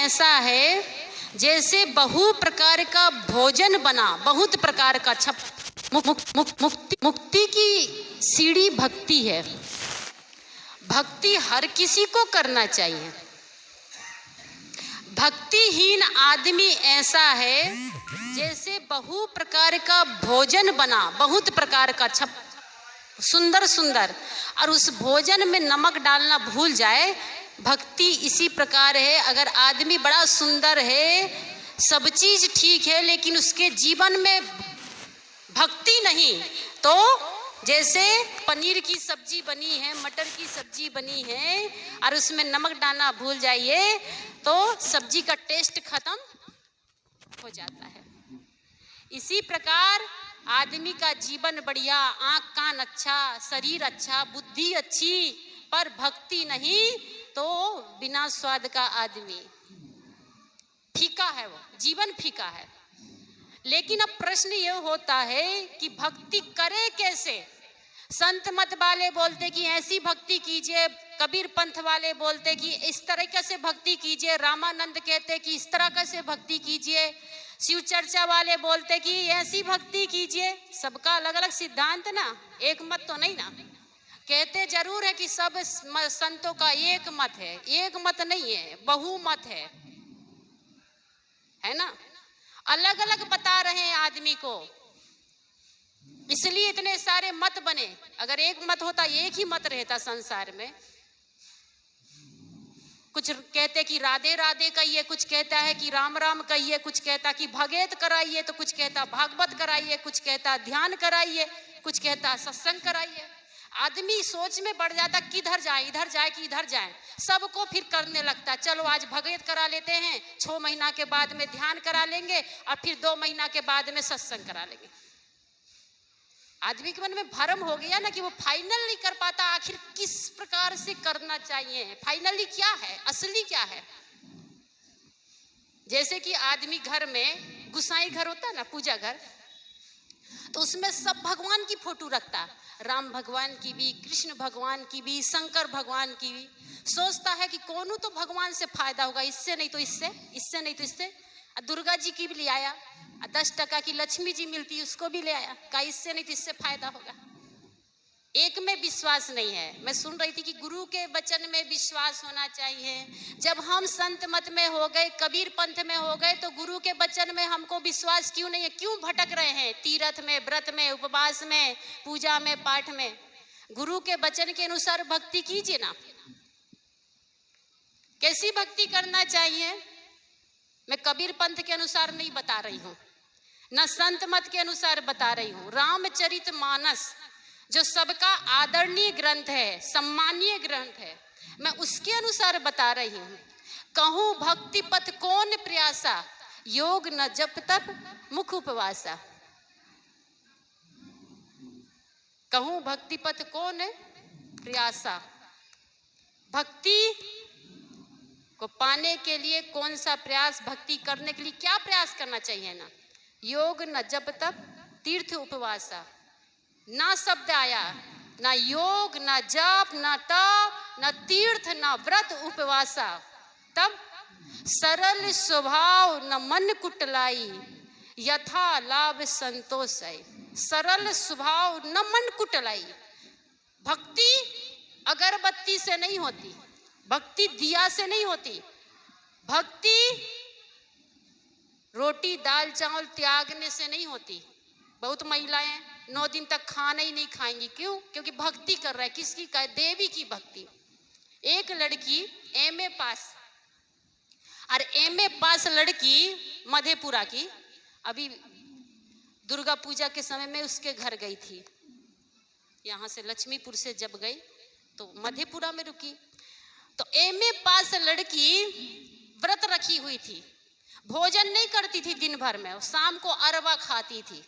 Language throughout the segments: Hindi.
ऐसा है जैसे बहु प्रकार का भोजन बना, बहुत प्रकार का। मुक्ति की सीढ़ी भक्ति है। भक्ति हर किसी को करना चाहिए। भक्तिहीन आदमी ऐसा है जैसे बहु प्रकार का भोजन बना, बहुत प्रकार का सुंदर सुंदर, और उस भोजन में नमक डालना भूल जाए। भक्ति इसी प्रकार है। अगर आदमी बड़ा सुंदर है, सब चीज ठीक है, लेकिन उसके जीवन में भक्ति नहीं, तो जैसे पनीर की सब्जी बनी है, मटर की सब्जी बनी है, और उसमें नमक डालना भूल जाइए तो सब्जी का टेस्ट खत्म हो जाता है। इसी प्रकार आदमी का जीवन बढ़िया, आंख कान अच्छा, शरीर अच्छा, बुद्धि अच्छी, पर भक्ति नहीं तो बिना स्वाद का आदमी फीका है, वो जीवन फीका है। लेकिन अब प्रश्न ये होता है कि भक्ति करे कैसे। संत मत वाले बोलते कि ऐसी भक्ति कीजिए, कबीर पंथ वाले बोलते कि इस तरीके से भक्ति कीजिए, रामानंद कहते कि इस तरह से भक्ति कीजिए, शिव चर्चा वाले बोलते कि ऐसी भक्ति कीजिए। सबका अलग अलग सिद्धांत ना, एक मत तो नहीं ना। कहते जरूर है कि सब संतों का एक मत है, एक मत नहीं है, बहुमत है ना। अलग अलग बता रहे हैं आदमी को, इसलिए इतने सारे मत बने। अगर एक मत होता, एक ही मत रहता संसार में। कुछ कहते कि राधे राधे कहिए, कुछ कहता है कि राम राम कहिए, कुछ कहता कि भगवत कराइए, तो कुछ कहता भागवत कराइए, कुछ कहता ध्यान कराइए, कुछ कहता सत्संग कराइए। आदमी सोच में बढ़ जाता, किधर जाए, इधर जाए कि इधर जाए। सबको फिर करने लगता, चलो आज भगवत करा लेते हैं, 6 महीना के बाद में ध्यान करा लेंगे, और फिर 2 महीना के बाद में सत्संग करा लेंगे। आदमी के मन में भ्रम हो गया ना कि वो फाइनल नहीं कर पाता आखिर किस प्रकार से करना चाहिए, फाइनली क्या है, असली क्या है। जैसे कि आदमी घर में गुसाई घर होता है ना, पूजा घर, तो उसमें सब भगवान की फोटो रखता, राम भगवान की भी, कृष्ण भगवान की भी, शंकर भगवान की भी। सोचता है कि कौन तो भगवान से फायदा होगा, इससे नहीं तो इससे, इससे नहीं तो इससे। दुर्गा जी की भी ले आया, 10 टका की लक्ष्मी जी मिलती, उसको भी ले आया, का इससे नहीं तो इससे फायदा होगा। एक में विश्वास नहीं है। मैं सुन रही थी कि गुरु के वचन में विश्वास होना चाहिए। जब हम संत मत में हो गए, कबीर पंथ में हो गए, तो गुरु के वचन में हमको विश्वास क्यों नहीं है? क्यों भटक रहे हैं तीर्थ में, व्रत में, उपवास में, पूजा में, पाठ में? गुरु के वचन के अनुसार भक्ति कीजिए ना। कैसी भक्ति करना चाहिए? मैं कबीर पंथ के अनुसार नहीं बता रही हूँ, न संत मत के अनुसार बता रही हूँ। रामचरितमानस जो सबका आदरणीय ग्रंथ है, सम्मानीय ग्रंथ है, मैं उसके अनुसार बता रही हूँ। कहूँ भक्ति पथ कौन प्रयासा, योग न जप तप मुख उपवासा। कहूँ भक्ति पथ कौन प्रयासा, भक्ति को पाने के लिए कौन सा प्रयास, भक्ति करने के लिए क्या प्रयास करना चाहिए ना? योग न जप तप तीर्थ उपवासा। ना शब्द आया, ना योग, ना जप, ना तप, ना तीर्थ, ना व्रत उपवासा। तब सरल स्वभाव न मन कुटलाई, यथा लाभ संतोष है। सरल स्वभाव न मन कुटलाई। भक्ति अगरबत्ती से नहीं होती, भक्ति दिया से नहीं होती, भक्ति रोटी दाल चावल त्यागने से नहीं होती। बहुत महिलाएं 9 दिन तक खाना ही नहीं खाएंगी, क्यों? क्योंकि भक्ति कर रहा है। किसकी? का देवी की भक्ति। एक लड़की एमए पास, और एमए पास लड़की मधेपुरा की, अभी दुर्गा पूजा के समय में उसके घर गई थी। यहाँ से लक्ष्मीपुर से जब गई तो मधेपुरा में रुकी। तो एमए पास लड़की व्रत रखी हुई थी, भोजन नहीं करती थी दिन भर में, शाम को अरबा खाती थी।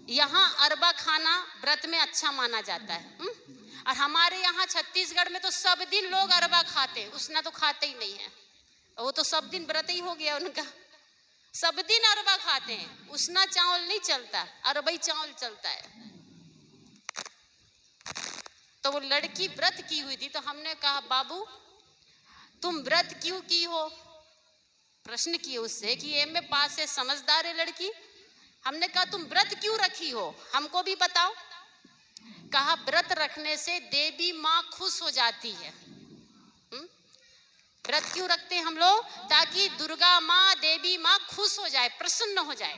यहाँ अरबा खाना व्रत में अच्छा माना जाता है। और हमारे यहाँ छत्तीसगढ़ में तो सब दिन लोग अरबा खाते, उसना तो खाते ही नहीं है, वो तो सब दिन व्रत ही हो गया उनका। सब दिन अरबा खाते हैं, उसना चावल नहीं चलता, अरबई चावल चलता है। तो वो लड़की व्रत की हुई थी, तो हमने कहा बाबू तुम व्रत क्यों की हो? प्रश्न किए उससे कि एमए पास है, समझदार है लड़की। हमने कहा तुम व्रत क्यों रखी हो, हमको भी बताओ। कहा व्रत रखने से देवी माँ खुश हो जाती है। व्रत क्यों रखते हैं हम लोग? ताकि दुर्गा माँ, देवी माँ खुश हो जाए, प्रसन्न हो जाए।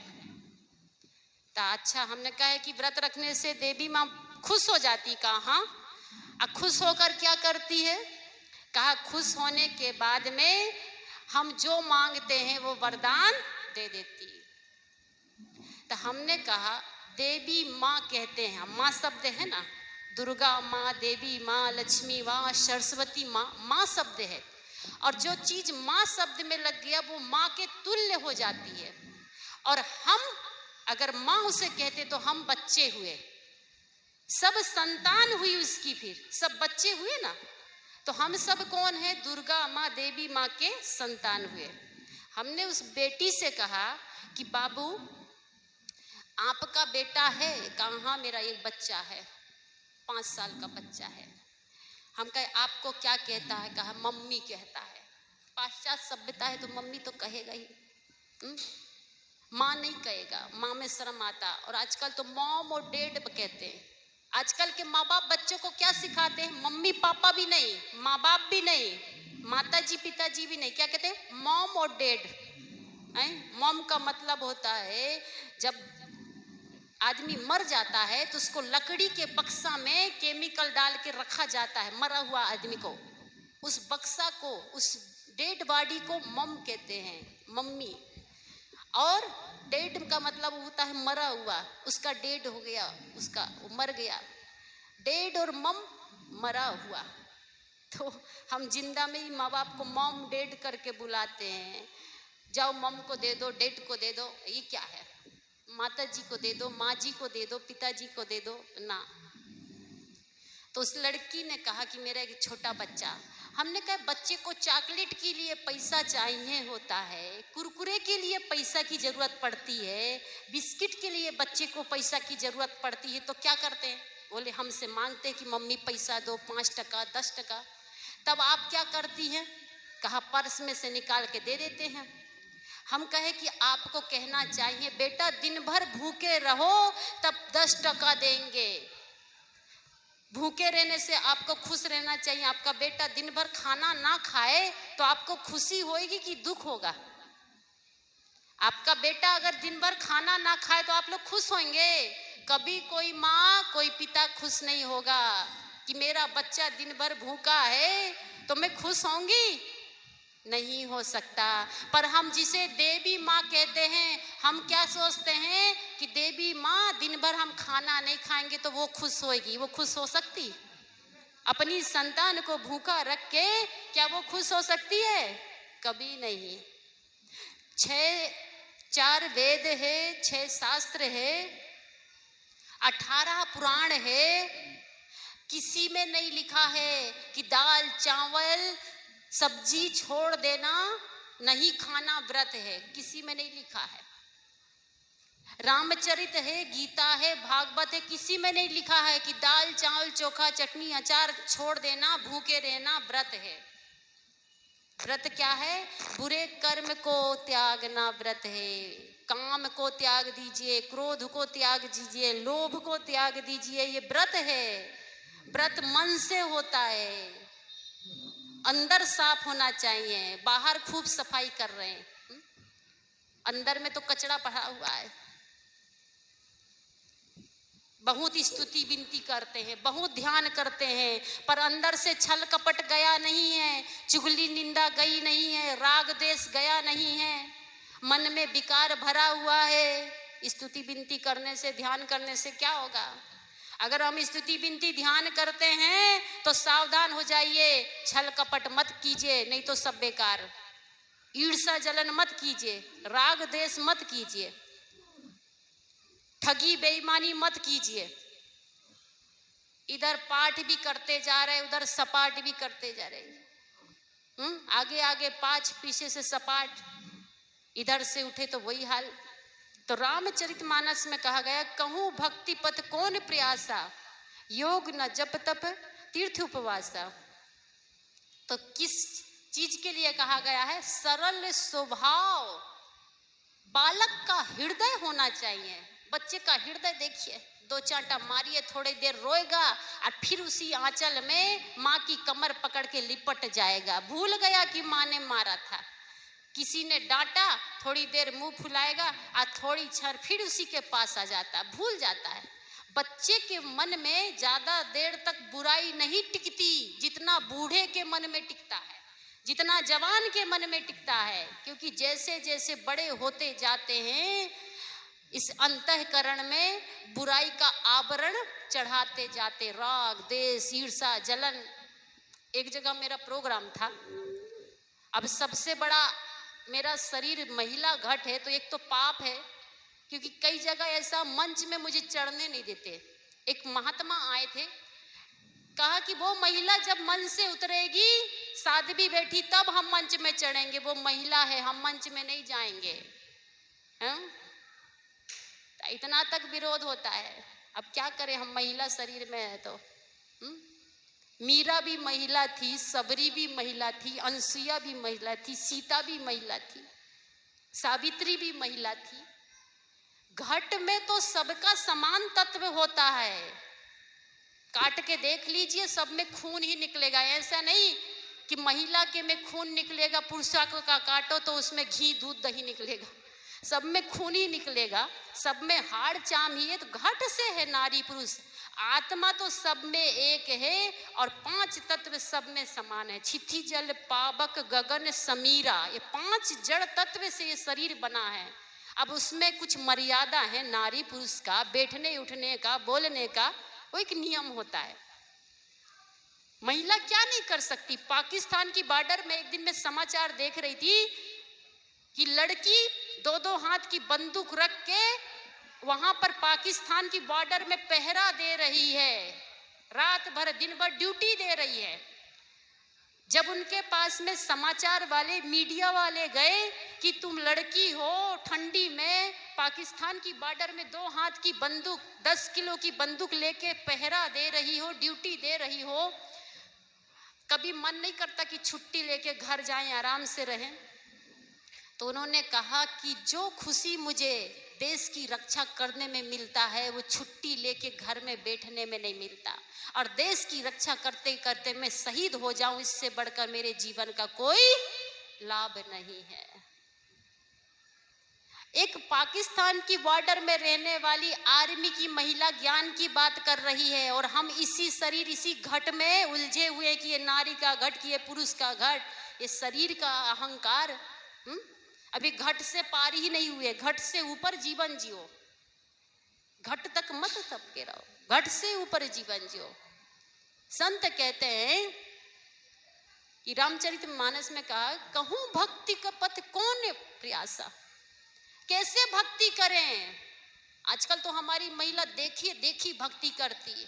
तो अच्छा, हमने कहा है कि व्रत रखने से देवी माँ खुश हो जाती। कहा हाँ। खुश होकर क्या करती है? कहा खुश होने के बाद में हम जो मांगते हैं वो वरदान दे देती। तो हमने कहा देवी माँ कहते हैं, माँ शब्द है ना, दुर्गा माँ, देवी माँ, लक्ष्मी माँ, सरस्वती माँ, माँ शब्द है। और जो चीज माँ शब्द में लग गया वो माँ के तुल्य हो जाती है। और हम अगर माँ उसे कहते तो हम बच्चे हुए, सब संतान हुई उसकी, फिर सब बच्चे हुए ना। तो हम सब कौन है? दुर्गा माँ, देवी माँ के संतान हुए। हमने उस बेटी से कहा कि बाबू आपका बेटा है? कहा हाँ मेरा एक बच्चा है, 5 साल का बच्चा है। हम कहे आपको क्या कहता है? कहा मम्मी कहता है। पाश्चात्य सभ्यता है तो मम्मी तो कहेगा ही, माँ नहीं कहेगा, माँ में शर्म आता। और आजकल तो मॉम और डैड कहते हैं। आजकल के माँ बाप बच्चों को क्या सिखाते हैं? मम्मी पापा भी नहीं, माँ बाप भी नहीं, माता जी पिताजी भी नहीं, क्या कहते हैं? मॉम और डैड। मॉम का मतलब होता है जब आदमी मर जाता है तो उसको लकड़ी के बक्सा में केमिकल डाल के रखा जाता है, मरा हुआ आदमी को। उस बक्सा को, उस डेड बॉडी को मम कहते हैं, मम्मी। और डेड का मतलब होता है मरा हुआ, उसका डेड हो गया, उसका वो मर गया। डेड और मम मरा हुआ। तो हम जिंदा में ही माँ बाप को मॉम डेड करके बुलाते हैं। जाओ मम को दे दो, डेड को दे दो, ये क्या है? माता जी को दे दो, माँ जी को दे दो, पिताजी को दे दो ना। तो उस लड़की ने कहा कि मेरा एक छोटा बच्चा। हमने कहा बच्चे को चॉकलेट के लिए पैसा चाहिए होता है, कुरकुरे के लिए पैसा की जरूरत पड़ती है, बिस्किट के लिए बच्चे को पैसा की जरूरत पड़ती है, तो क्या करते हैं? बोले हमसे मांगते हैं कि मम्मी पैसा दो, 5 टका 10 टका। तब आप क्या करती हैं? कहा पर्स में से निकाल के दे देते हैं। हम कहे कि आपको कहना चाहिए बेटा दिन भर भूखे रहो तब 10 टका देंगे। भूखे रहने से आपको खुश रहना चाहिए। आपका बेटा दिन भर खाना ना खाए तो आपको खुशी होगी कि दुख होगा? आपका बेटा अगर दिन भर खाना ना खाए तो आप लोग खुश होंगे? कभी कोई माँ, कोई पिता खुश नहीं होगा कि मेरा बच्चा दिन भर भूखा है तो मैं खुश होंगी? नहीं हो सकता। पर हम जिसे देवी माँ कहते हैं, हम क्या सोचते हैं कि देवी माँ दिन भर हम खाना नहीं खाएंगे तो वो खुश होगी। वो खुश हो सकती? अपनी संतान को भूखा रख के क्या वो खुश हो सकती है? कभी नहीं। 4 वेद है, 6 शास्त्र है, 18 पुराण है। किसी में नहीं लिखा है कि दाल चावल सब्जी छोड़ देना, नहीं खाना व्रत है। किसी में नहीं लिखा है। रामचरित है, गीता है, भागवत है, किसी में नहीं लिखा है कि दाल चावल चोखा चटनी अचार छोड़ देना, भूखे रहना व्रत है। व्रत क्या है? बुरे कर्म को त्यागना व्रत है। काम को त्याग दीजिए, क्रोध को त्याग दीजिए, लोभ को त्याग दीजिए, ये व्रत है। व्रत मन से होता है, अंदर साफ होना चाहिए। बाहर खूब सफाई कर रहे हैं, अंदर में तो कचरा पड़ा हुआ है। बहुत स्तुति विनती करते हैं, बहुत ध्यान करते हैं, पर अंदर से छल कपट गया नहीं है, चुगली निंदा गई नहीं है, राग देश गया नहीं है, मन में विकार भरा हुआ है। स्तुति विनती करने से, ध्यान करने से क्या होगा? अगर हम स्तुति विनती ध्यान करते हैं तो सावधान हो जाइए, छल कपट मत कीजिए, नहीं तो सब बेकार। ईर्ष्या जलन मत कीजिए, राग देश मत कीजिए, ठगी बेईमानी मत कीजिए। इधर पाठ भी करते जा रहे, उधर सपाट भी करते जा रहे। आगे आगे पाँच, पीछे से सपाट, इधर से उठे तो वही हाल। तो रामचरितमानस में कहा गया, कहूँ भक्ति पथ कौन प्रयासा, योग न जप तप तीर्थ उपवासा। तो किस चीज के लिए कहा गया है। सरल स्वभाव बालक का हृदय होना चाहिए। बच्चे का हृदय देखिए, दो चांटा मारिए, थोड़ी देर रोएगा और फिर उसी आंचल में माँ की कमर पकड़ के लिपट जाएगा। भूल गया कि माँ ने मारा था, किसी ने डांटा, थोड़ी देर मुंह फुलाएगा और थोड़ी क्षण फिर उसी के पास आ जाता, भूल जाता है। बच्चे के मन में ज्यादा देर तक बुराई नहीं टिकती जितना बूढ़े के मन में टिकता है, जितना जवान के मन में टिकता है। क्योंकि जैसे जैसे बड़े होते जाते हैं इस अंतःकरण में बुराई का आवरण चढ़ाते जाते, राग द्वेष ईर्षा जलन। एक जगह मेरा प्रोग्राम था, अब सबसे बड़ा मेरा शरीर महिला घट है, तो एक तो पाप है, क्योंकि कई जगह ऐसा मंच में मुझे चढ़ने नहीं देते। एक महात्मा आए थे, कहा कि वो महिला जब मंच से उतरेगी, साध्वी बैठी, तब हम मंच में चढ़ेंगे, वो महिला है, हम मंच में नहीं जाएंगे। इतना तक विरोध होता है। अब क्या करें, हम महिला शरीर में है तो। मीरा भी महिला थी, सबरी भी महिला थी, अनसुईया भी महिला थी, सीता भी महिला थी, सावित्री भी महिला थी। घट में तो सबका समान तत्व होता है। काट के देख लीजिए, सब में खून ही निकलेगा। ऐसा नहीं कि महिला के में खून निकलेगा, पुरुषों का काटो तो उसमें घी दूध दही निकलेगा। सब में खून ही निकलेगा, सब में हाड़ चाम ही है। तो घट से है नारी पुरुष, आत्मा तो सब में एक है और 5 तत्व सब में समान है। छिथि जल पावक गगन समीरा, ये 5 जड़ तत्व से ये शरीर बना है। अब उसमें कुछ मर्यादा है नारी पुरुष का, बैठने उठने का, बोलने का, वो एक नियम होता है। महिला क्या नहीं कर सकती। पाकिस्तान की बॉर्डर में एक दिन मैं समाचार देख रही थी कि लड़की 2-2 हाथ की बंदूक रख के वहां पर पाकिस्तान की बॉर्डर में पहरा दे रही है, रात भर दिन भर ड्यूटी दे रही है। जब उनके पास में समाचार वाले मीडिया वाले गए कि तुम लड़की हो, ठंडी में पाकिस्तान की बॉर्डर में 2 हाथ की बंदूक, 10 किलो की बंदूक लेके पहरा दे रही हो, ड्यूटी दे रही हो, कभी मन नहीं करता कि छुट्टी लेके घर जाएं, आराम से रहें? तो उन्होंने कहा कि जो खुशी मुझे देश की रक्षा करने में मिलता है वो छुट्टी लेके घर में बैठने में नहीं मिलता, और देश की रक्षा करते करते मैं शहीद हो जाऊं, इससे बढ़कर मेरे जीवन का कोई लाभ नहीं है। एक पाकिस्तान की बॉर्डर में रहने वाली आर्मी की महिला ज्ञान की बात कर रही है, और हम इसी शरीर, इसी घट में उलझे हुए कि ये नारी का घट, कि ये पुरुष का घट, ये शरीर का अहंकार। अभी घट से पार ही नहीं हुए, घट से ऊपर जीवन जियो, घट तक मत थपके रहो, घट से ऊपर जीवन जियो। संत कहते हैं कि रामचरितमानस में कहा, कहूं भक्ति का पथ कौन प्रयासा, कैसे भक्ति करें। आजकल तो हमारी महिला देखी देखी भक्ति करती है,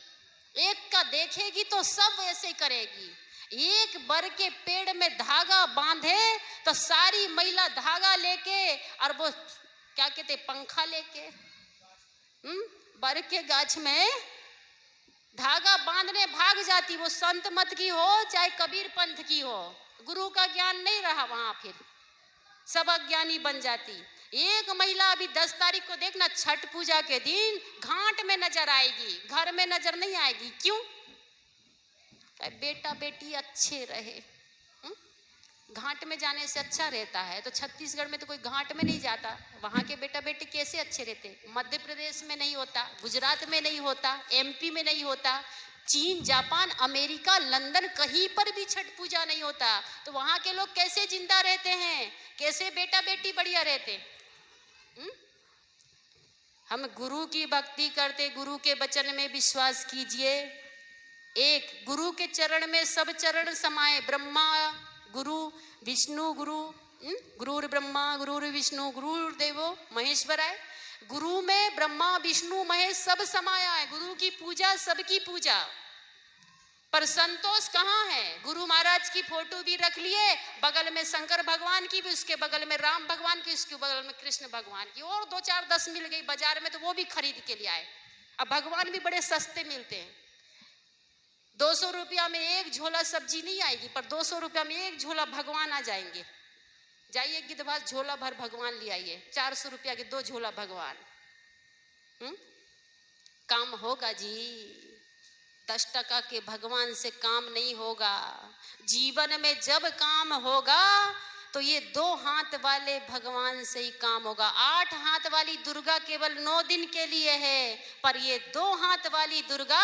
एक का देखेगी तो सब ऐसे करेगी। एक बर के पेड़ में धागा बांधे तो सारी महिला धागा लेके, और वो क्या कहते, पंखा लेके बर के गाछ में धागा बांधने भाग जाती। वो संत मत की हो चाहे कबीर पंथ की हो, गुरु का ज्ञान नहीं रहा वहां, फिर सब अज्ञानी बन जाती। एक महिला अभी 10 तारीख को देखना, छठ पूजा के दिन घाट में नजर आएगी, घर में नजर नहीं आएगी। क्यों? बेटा बेटी अच्छे रहे, घाट में जाने से अच्छा रहता है। तो छत्तीसगढ़ में तो कोई घाट में नहीं जाता, वहां के बेटा बेटी कैसे अच्छे रहते? मध्य प्रदेश में नहीं होता, गुजरात में नहीं होता, एमपी में नहीं होता, चीन जापान अमेरिका लंदन कहीं पर भी छठ पूजा नहीं होता। तो वहां के लोग कैसे जिंदा रहते हैं, कैसे बेटा बेटी बढ़िया रहते? हम गुरु की भक्ति करते, गुरु के वचन में विश्वास कीजिए। एक गुरु के चरण में सब चरण समाये, ब्रह्मा गुरु विष्णु गुरु, गुरुर ब्रह्मा गुरुर विष्णु गुरुर्देवो महेश्वराय। गुरु में ब्रह्मा विष्णु महेश सब समाया है। गुरु की पूजा सबकी पूजा। पर संतोष कहाँ है? गुरु महाराज की फोटो भी रख लिए, बगल में शंकर भगवान की भी, उसके बगल में राम भगवान की, उसके बगल में कृष्ण भगवान की, और 2-4-10 मिल गई बाजार में तो वो भी खरीद के लिए आए। अब भगवान भी बड़े सस्ते मिलते हैं। 200 रुपया में एक झोला सब्जी नहीं आएगी, पर 200 रुपया में एक झोला भगवान आ जाएंगे। जाइए गिद्धबाज, झोला भर भगवान ले आइए, 400 रुपया के 2 झोला भगवान। काम होगा जी। 10 टका के भगवान से काम नहीं होगा। जीवन में जब काम होगा तो ये 2 हाथ वाले भगवान से ही काम होगा। 8 हाथ वाली दुर्गा केवल 9 दिन के लिए है, पर ये 2 हाथ वाली दुर्गा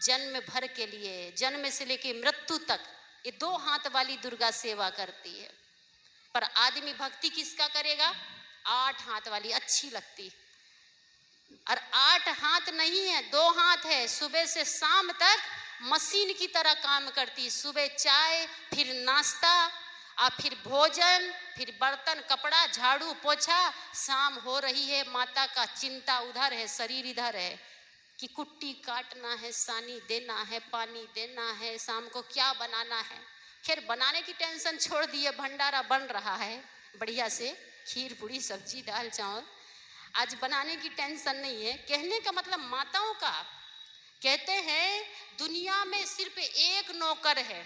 जन्म भर के लिए, जन्म से लेके मृत्यु तक ये 2 हाथ वाली दुर्गा सेवा करती है। पर आदमी भक्ति किसका करेगा? 8 हाथ वाली अच्छी लगती, और 8 हाथ नहीं है, 2 हाथ है। सुबह से शाम तक मशीन की तरह काम करती। सुबह चाय, फिर नाश्ता, और फिर भोजन, फिर बर्तन, कपड़ा, झाड़ू, पोछा। शाम हो रही है, माता का चिंता उधर है, शरीर इधर है कि कुट्टी काटना है, सानी देना है, पानी देना है, शाम को क्या बनाना है। खैर बनाने की टेंशन छोड़ दिए, भंडारा बन रहा है बढ़िया से, खीर पूड़ी सब्जी दाल चावल। आज बनाने की टेंशन नहीं है। कहने का मतलब माताओं का, कहते हैं दुनिया में सिर्फ एक नौकर है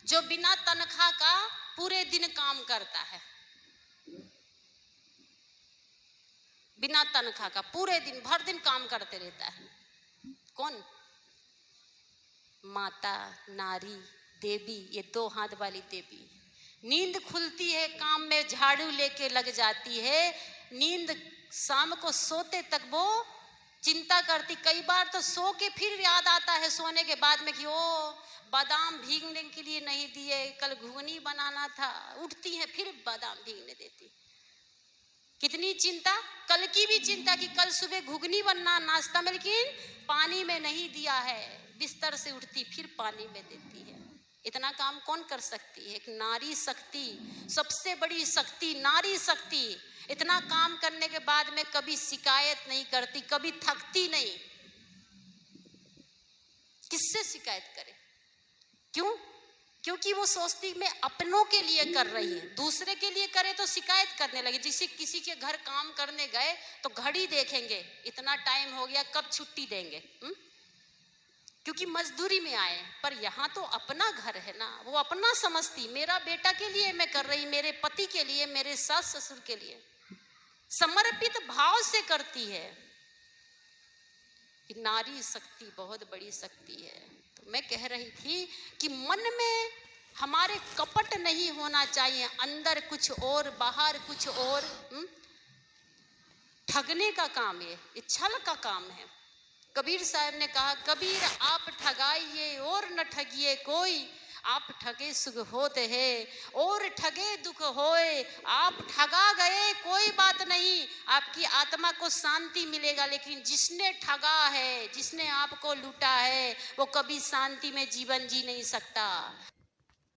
जो बिना तनख्वाह का पूरे दिन काम करता है। बिना तनख्वाह का पूरे दिन भर दिन काम करते रहता है। कौन? माता, नारी, देवी, ये 2 हाथ वाली देवी। नींद खुलती है, काम में झाड़ू लेके लग जाती है। नींद शाम को सोते तक वो चिंता करती। कई बार तो सो के फिर याद आता है सोने के बाद में कि ओ बादाम भीगने के लिए नहीं दिए, कल घुगनी बनाना था। उठती है फिर बादाम भीगने देती। कितनी चिंता, कल की भी चिंता कि कल सुबह घुगनी बनना नाश्ता में, लेकिन पानी में नहीं दिया है। बिस्तर से उठती फिर पानी में देती है। इतना काम कौन कर सकती है? एक नारी शक्ति, सबसे बड़ी शक्ति नारी शक्ति। इतना काम करने के बाद में कभी शिकायत नहीं करती, कभी थकती नहीं। किससे शिकायत करे? क्यों? क्योंकि वो सोचती मैं अपनों के लिए कर रही है। दूसरे के लिए करे तो शिकायत करने लगे। जिसे किसी के घर काम करने गए तो घड़ी देखेंगे, इतना टाइम हो गया, कब छुट्टी देंगे। क्योंकि मजदूरी में आए। पर यहाँ तो अपना घर है ना, वो अपना समझती। मेरा बेटा के लिए मैं कर रही, मेरे पति के लिए, मेरे सास ससुर के लिए समर्पित भाव से करती है। नारी शक्ति बहुत बड़ी शक्ति है। तो मैं कह रही थी कि मन में हमारे कपट नहीं होना चाहिए, अंदर कुछ और बाहर कुछ और। ठगने का काम ये छल का काम है। कबीर साहब ने कहा, कबीर आप ठगाइए और न ठगिए कोई, आप ठगे सुख होते हैं और ठगे दुख होए। आप ठगा गए कोई बात नहीं, आपकी आत्मा को शांति मिलेगा, लेकिन जिसने ठगा है, जिसने आपको लूटा है, वो कभी शांति में जीवन जी नहीं सकता।